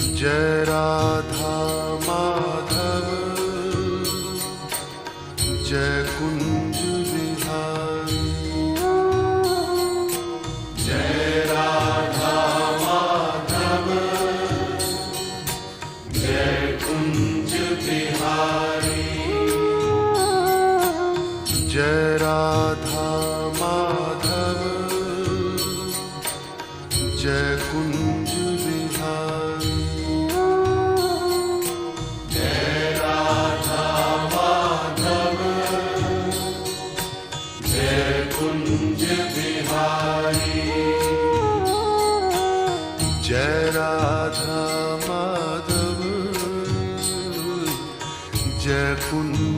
Jai Radha Madhav Jai Kunj Bihari. Jai Radha Madhav Jai Kunj Bihari. Jai Radha Madhav Jai Kunj Bihari. Jai Radha Madhav Jai Kunj Bihari. Jai Radha Madhav Jai Kunj